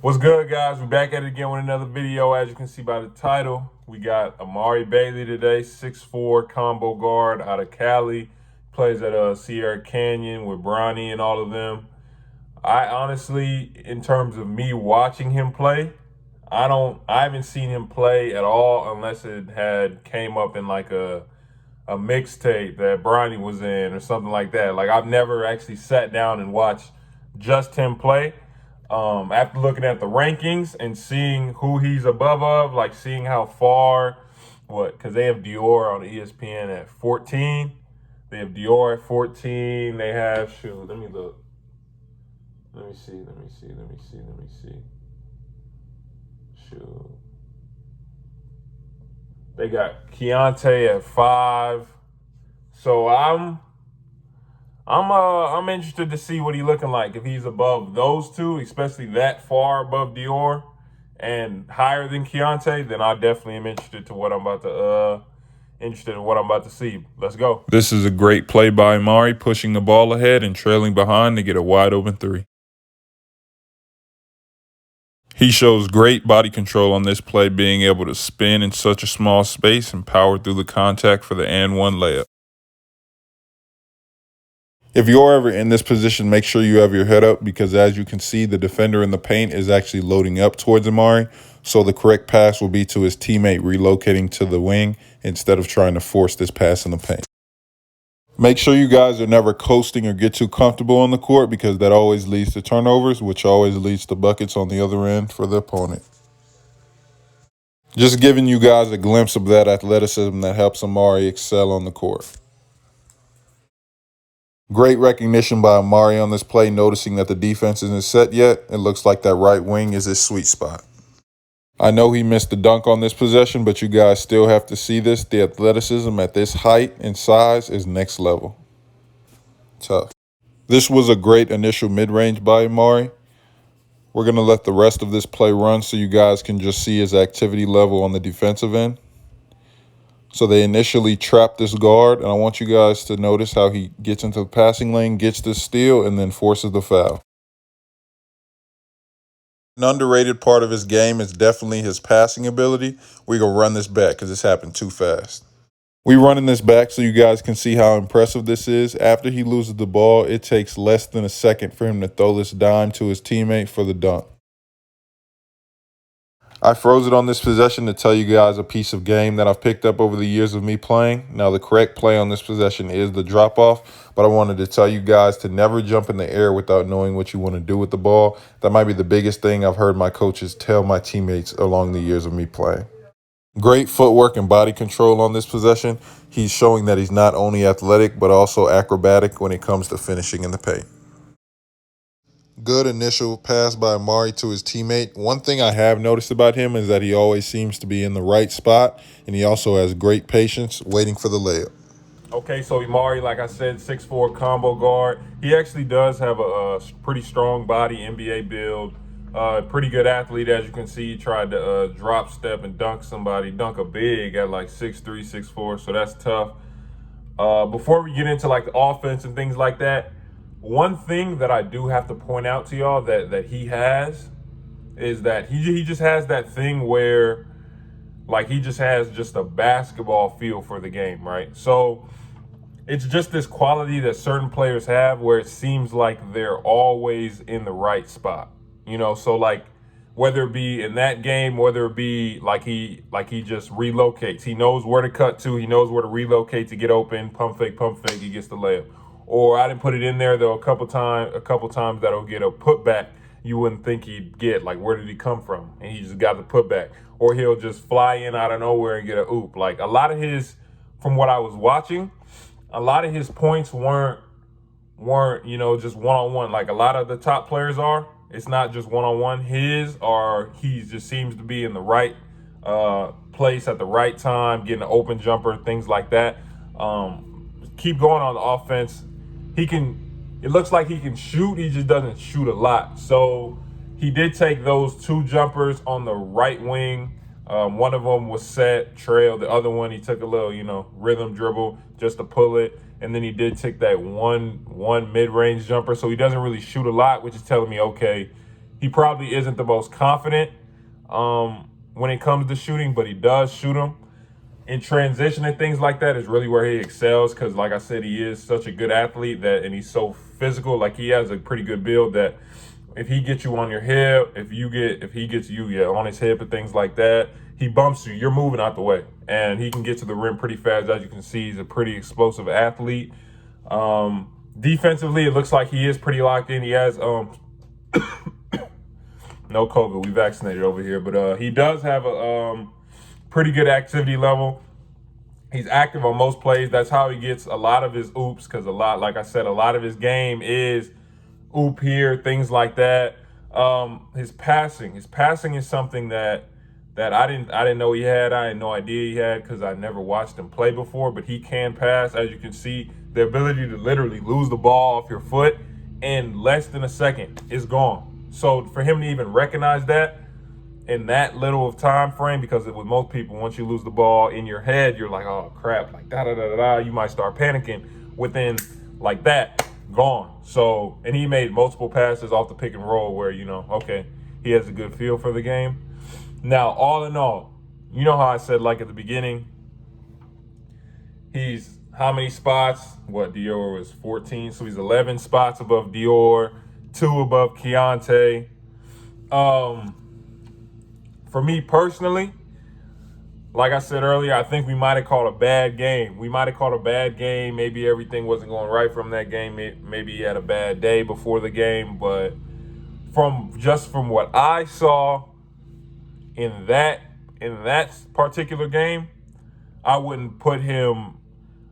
What's good, guys? We're back at it again with another video. As you can see by the title, we got Amari Bailey today, 6'4" combo guard out of Cali. Plays at Sierra Canyon with Bronny and all of them. I honestly, in terms of me watching him play, I haven't seen him play at all unless it had came up in like a mixtape that Bronny was in or something like that. Like, I've never actually sat down and watched just him play. After looking at the rankings and seeing who he's above of, like seeing how far, because they have Dior on ESPN at 14. They have Dior at 14. They have, let me look. Let me see. They got Keontae at 5. So I'm interested to see what he's looking like. If he's above those two, especially that far above Dior and higher than Keontae, then I definitely am interested in what I'm about to see. Let's go. This is a great play by Amari, pushing the ball ahead and trailing behind to get a wide open three. He shows great body control on this play, being able to spin in such a small space and power through the contact for the and one layup. If you're ever in this position, make sure you have your head up, because as you can see, the defender in the paint is actually loading up towards Amari. So the correct pass will be to his teammate relocating to the wing instead of trying to force this pass in the paint. Make sure you guys are never coasting or get too comfortable on the court, because that always leads to turnovers, which always leads to buckets on the other end for the opponent. Just giving you guys a glimpse of that athleticism that helps Amari excel on the court. Great recognition by Amari on this play, noticing that the defense isn't set yet. It looks like that right wing is his sweet spot. I know he missed the dunk on this possession, but you guys still have to see this. The athleticism at this height and size is next level. Tough. This was a great initial mid-range by Amari. We're going to let the rest of this play run so you guys can just see his activity level on the defensive end. So they initially trap this guard, and I want you guys to notice how he gets into the passing lane, gets the steal, and then forces the foul. An underrated part of his game is definitely his passing ability. We're going to run this back because this happened too fast. We're running this back so you guys can see how impressive this is. After he loses the ball, it takes less than a second for him to throw this dime to his teammate for the dunk. I froze it on this possession to tell you guys a piece of game that I've picked up over the years of me playing. Now, the correct play on this possession is the drop-off, but I wanted to tell you guys to never jump in the air without knowing what you want to do with the ball. That might be the biggest thing I've heard my coaches tell my teammates along the years of me playing. Great footwork and body control on this possession. He's showing that he's not only athletic, but also acrobatic when it comes to finishing in the paint. Good initial pass by Amari to his teammate. One thing I have noticed about him is that he always seems to be in the right spot, and he also has great patience waiting for the layup. Okay, so Amari, like I said, 6'4" combo guard. He actually does have a pretty strong body, NBA build. Pretty good athlete, as you can see. He tried to drop step and dunk a big at like 6'3", 6'4", so that's tough. Before we get into like the offense and things like that, one thing that I do have to point out to y'all that he has is that he just has that thing where, like, he just has just a basketball feel for the game, right? So it's just this quality that certain players have where it seems like they're always in the right spot, you know? So like, whether it be in that game, whether it be like he just relocates, he knows where to cut to, he knows where to relocate to get open, pump fake, he gets the layup. Or I didn't put it in there though a couple times that'll get a putback you wouldn't think he'd get. Like, where did he come from? And he just got the putback. Or he'll just fly in out of nowhere and get a oop. Like, a lot of his, from what I was watching, a lot of his points weren't you know, just one-on-one like a lot of the top players are. It's not just one-on-one. He just seems to be in the right place at the right time, getting an open jumper, things like that. Keep going on the offense. It looks like he can shoot, he just doesn't shoot a lot. So he did take those 2 jumpers on the right wing. One of them was set, trail. The other one, he took a little, you know, rhythm dribble just to pull it. And then he did take that one mid-range jumper. So he doesn't really shoot a lot, which is telling me, okay, He probably isn't the most confident when it comes to shooting, but he does shoot them. In transition and things like that is really where he excels, because like I said, he is such a good athlete and he's so physical. Like, he has a pretty good build that if he gets you on your hip, if he gets you on his hip and things like that, he bumps you, you're moving out the way, and he can get to the rim pretty fast. As you can see, he's a pretty explosive athlete. Defensively, it looks like he is pretty locked in. He has no COVID, we vaccinated over here, but he does have a pretty good activity level. He's active on most plays. That's how he gets a lot of his oops, because like I said, a lot of his game is oop here, things like that. His passing is something that I didn't know he had. I had no idea he had, because I never watched him play before. But he can pass, as you can see. The ability to literally lose the ball off your foot in less than a second is gone. So for him to even recognize that in that little of time frame, because with most people, once you lose the ball in your head, you're like, oh crap, like da da da da da. You might start panicking. Within like that, gone. So, and he made multiple passes off the pick and roll where, okay, he has a good feel for the game. Now, all in all, you know how I said, like at the beginning, he's how many spots? What, Dior was 14, so he's 11 spots above Dior, 2 above Keontae. For me personally, like I said earlier, I think we might have called a bad game. Maybe everything wasn't going right from that game. Maybe he had a bad day before the game. But from what I saw in that particular game, I wouldn't put him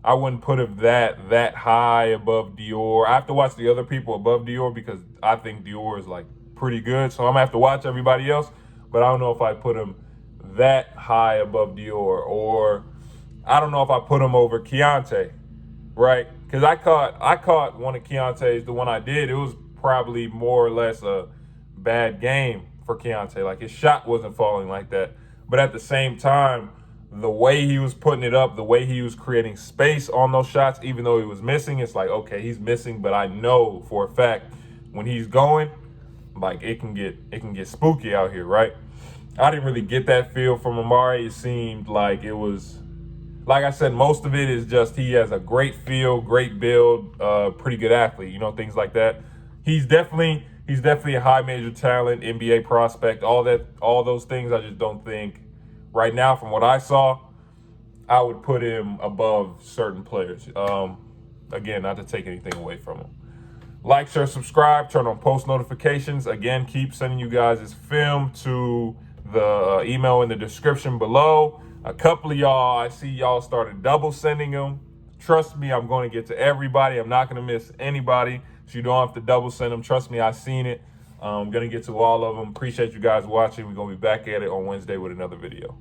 that high above Dior. I have to watch the other people above Dior, because I think Dior is like pretty good. So I'm gonna have to watch everybody else. But I don't know if I put him that high above Dior, or I don't know if I put him over Keontae, right? Because I caught one of Keontae's, the one I did. It was probably more or less a bad game for Keontae. Like, his shot wasn't falling like that. But at the same time, the way he was putting it up, the way he was creating space on those shots, even though he was missing, it's like, okay, he's missing, but I know for a fact when he's going, like, it can get spooky out here, right? I didn't really get that feel from Amari. It seemed like it was, like I said, most of it is just he has a great feel, great build, pretty good athlete, things like that. He's definitely a high major talent, NBA prospect, all those things. I just don't think right now, from what I saw, I would put him above certain players. Again, not to take anything away from him. Like, share, subscribe, turn on post notifications. Again, keep sending you guys this film to the email in the description below. A couple of y'all, I see y'all started double sending them. Trust me, I'm going to get to everybody. I'm not going to miss anybody, so you don't have to double send them. Trust me, I've seen it. I'm going to get to all of them. Appreciate you guys watching. We're going to be back at it on Wednesday with another video.